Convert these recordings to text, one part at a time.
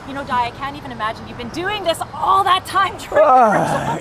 You know, Dai, I can't even imagine you've been doing this all that time.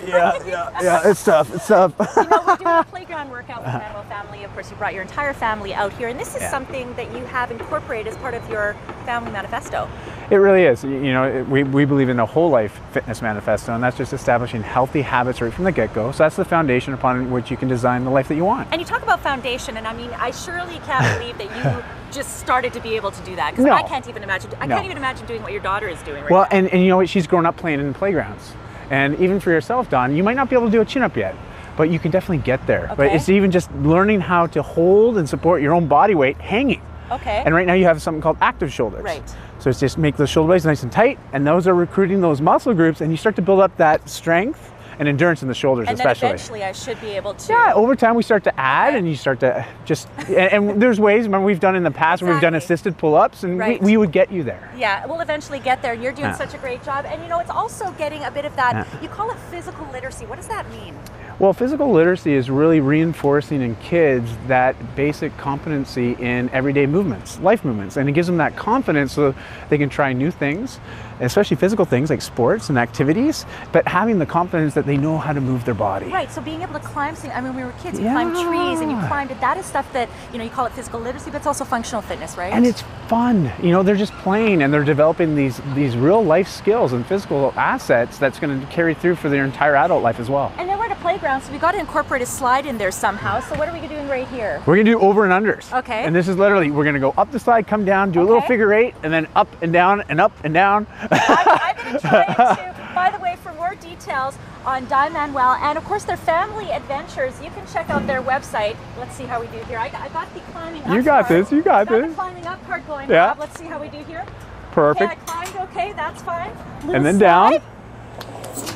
Yeah, it's tough, it's tough. You know, we're doing a playground workout with the Manuel family. Of course, you brought your entire family out here, and this is something that you have incorporated as part of your family manifesto. It really is. You know, we believe in a whole life fitness manifesto, and that's just establishing healthy habits right from the get-go. So that's the foundation upon which you can design the life that you want. And you talk about foundation, and I mean, I surely can't believe that you just started to be able to do that, because No. I can't even imagine. I can't even imagine doing what your daughter is doing right Well, now. and you know what? She's grown up playing in playgrounds, and even for yourself, Dawn, you might not be able to do a chin-up yet, but you can definitely get there. But it's even just learning how to hold and support your own body weight hanging. Okay. And right now you have something called active shoulders. Right. So it's just make those shoulder blades nice and tight, and those are recruiting those muscle groups, and you start to build up that strength and endurance in the shoulders, and especially. And then eventually I should be able to... Yeah, over time we start to add, and you start to just... and there's ways, remember we've done in the past where we've done assisted pull-ups, and we would get you there. Yeah, we'll eventually get there. You're doing such a great job. And you know, it's also getting a bit of that, you call it physical literacy. What does that mean? Well, physical literacy is really reinforcing in kids that basic competency in everyday movements, life movements, and it gives them that confidence so they can try new things, especially physical things like sports and activities, but having the confidence that they know how to move their body. Right, so being able to climb, I mean, when we were kids, you climbed trees and you climbed it. That is stuff that, you know, you call it physical literacy, but it's also functional fitness, right? And it's fun. You know, they're just playing and they're developing these real life skills and physical assets that's going to carry through for their entire adult life as well. And then we're at a playground, so we got to incorporate a slide in there somehow. So what are we doing right here? We're going to do over and unders. Okay. And this is literally, we're going to go up the slide, come down, do a little figure eight, and then up and down and up and down. I've been enjoying it too. By the way, for more details on Dai Manuel and of course their family adventures, you can check out their website. Let's see how we do here. I got the climbing up You got part. this, you got this. The climbing up part going. Yeah. Rob. Let's see how we do here. Perfect. Okay, I climbed, okay, that's fine. Little and then slide. down.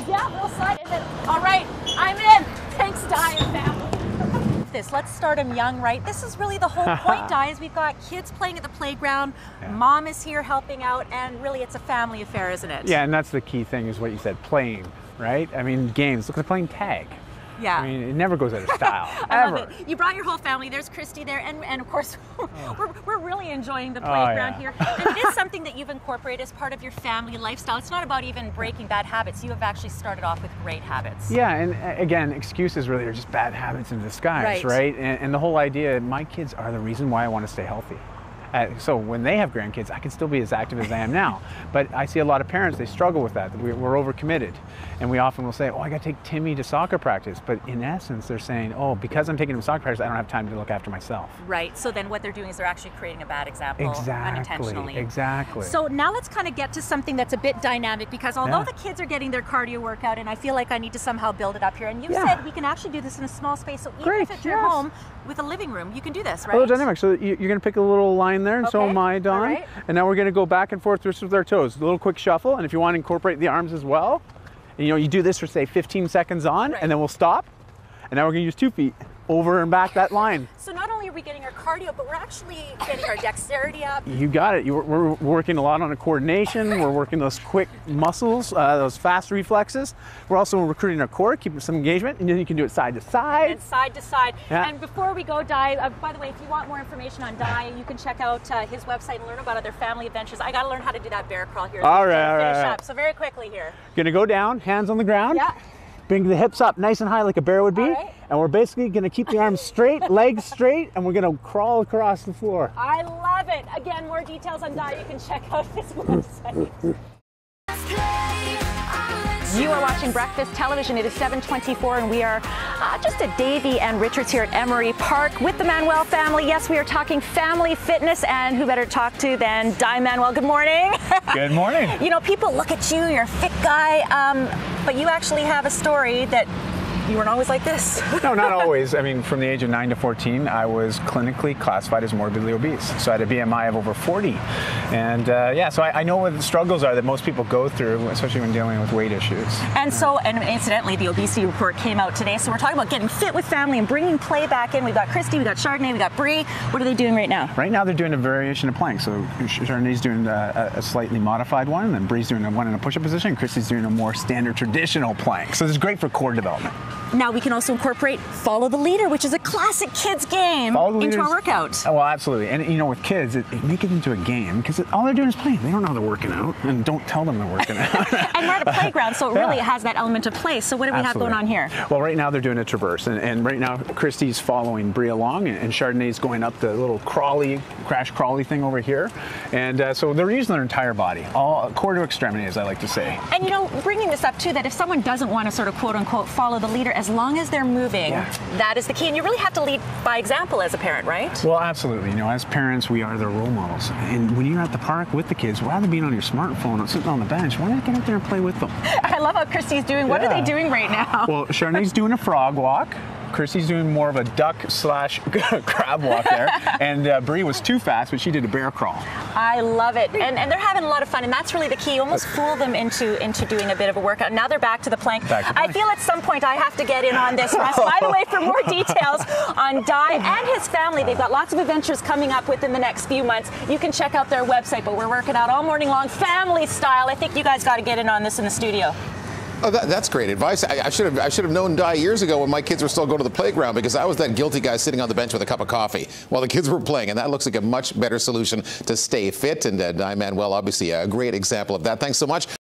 Yeah, little slide, and then, all right, I'm in. Thanks, Dai and family. Let's start them young, right? This is really the whole point, Dai, is we've got kids playing at the playground, mom is here helping out, and really it's a family affair, isn't it? Yeah, and that's the key thing is what you said, playing, right? I mean, games, look, they're playing tag. Yeah. I mean, it never goes out of style, I ever. love it. You brought your whole family. There's Christy there, and of course, we're really enjoying the playground here. And it is something that you've incorporated as part of your family lifestyle. It's not about even breaking bad habits. You have actually started off with great habits. Yeah, and again, excuses really are just bad habits in disguise, right? And the whole idea, my kids are the reason why I want to stay healthy. So when they have grandkids, I can still be as active as I am now. But I see a lot of parents, they struggle with that. We're overcommitted. And we often will say, oh, I got to take Timmy to soccer practice. But in essence, they're saying, oh, because I'm taking him to soccer practice, I don't have time to look after myself. Right. So then what they're doing is they're actually creating a bad example unintentionally. Exactly. So now let's kind of get to something that's a bit dynamic, because although the kids are getting their cardio workout, and I feel like I need to somehow build it up here, and you said we can actually do this in a small space. So even if it's your home with a living room, you can do this, right? A little dynamic. So you're going to pick a little line there, and so am I, Dawn. Right. And now we're going to go back and forth with our toes. A little quick shuffle, and if you want to incorporate the arms as well, and, you know, you do this for say 15 seconds on, and then we'll stop. And now we're going to use 2 feet over and back that line. So not only are we getting our cardio, but we're actually getting our dexterity up. You got it. We're working a lot on the coordination. We're working those quick muscles, those fast reflexes. We're also recruiting our core, keeping some engagement, and then you can do it side to side. And side to side. Yeah. And before we go, Dai, by the way, if you want more information on Dai, you can check out his website and learn about other family adventures. I got to learn how to do that bear crawl here. All right. Up. So very quickly here. Gonna go down, hands on the ground. Yeah. Bring the hips up nice and high like a bear would be. And we're basically going to keep the arms straight, legs straight, and we're going to crawl across the floor. I love it. Again, more details on Dai, you can check out his website. You are watching Breakfast Television. It is 7:24, and we are just at Davie and Richards here at Emery Park with the Manuel family. Yes, we are talking family fitness, and who better to talk to than Dai Manuel. Good morning. Good morning. You know, people look at you, you're a fit guy, but you actually have a story that you weren't always like this. No, not always. I mean, from the age of 9 to 14, I was clinically classified as morbidly obese. So I had a BMI of over 40. And so I know what the struggles are that most people go through, especially when dealing with weight issues. And so, and incidentally, the obesity report came out today. So we're talking about getting fit with family and bringing play back in. We've got Christy, we've got Chardonnay, we've got Brie. What are they doing right now? Right now, they're doing a variation of plank. So Chardonnay's doing a slightly modified one, and then Brie's doing one in a push-up position, and Christy's doing a more standard traditional plank. So this is great for core development. now we can also incorporate follow the leader, which is a classic kids game, into our workout. Oh, well, absolutely. And you know, with kids, make it into a game because all they're doing is playing. They don't know they're working out, and don't tell them they're working out. And we're at a playground, so it really has that element of play. So what do we have going on here? Well, right now they're doing a traverse, and right now Christy's following Brie along, and Chardonnay's going up the little crash crawly thing over here. And so they're using their entire body, all core to extremity, as I like to say. And you know, bringing this up too, that if someone doesn't want to sort of quote unquote follow the leader, as long as they're moving, that is the key. And you really have to lead by example as a parent, right? Well, absolutely. You know, as parents, we are their role models. And when you're at the park with the kids, rather than being on your smartphone or sitting on the bench, why not get out there and play with them? I love how Christy's doing. What are they doing right now? Well, Chardonnay's doing a frog walk. Christy's doing more of a duck/crab walk there, and Brie was too fast, but she did a bear crawl. I love it, and they're having a lot of fun, and that's really the key. You almost fool them into doing a bit of a workout. Now they're back to the plank. I feel at some point I have to get in on this, Russ. By the way, for more details on Dai and his family, they've got lots of adventures coming up within the next few months. You can check out their website, but we're working out all morning long, family style. I think you guys got to get in on this in the studio. Oh, that's great advice. I should have known Dai years ago when my kids were still going to the playground, because I was that guilty guy sitting on the bench with a cup of coffee while the kids were playing, and that looks like a much better solution to stay fit. And Dai Manuel, obviously a great example of that. Thanks so much.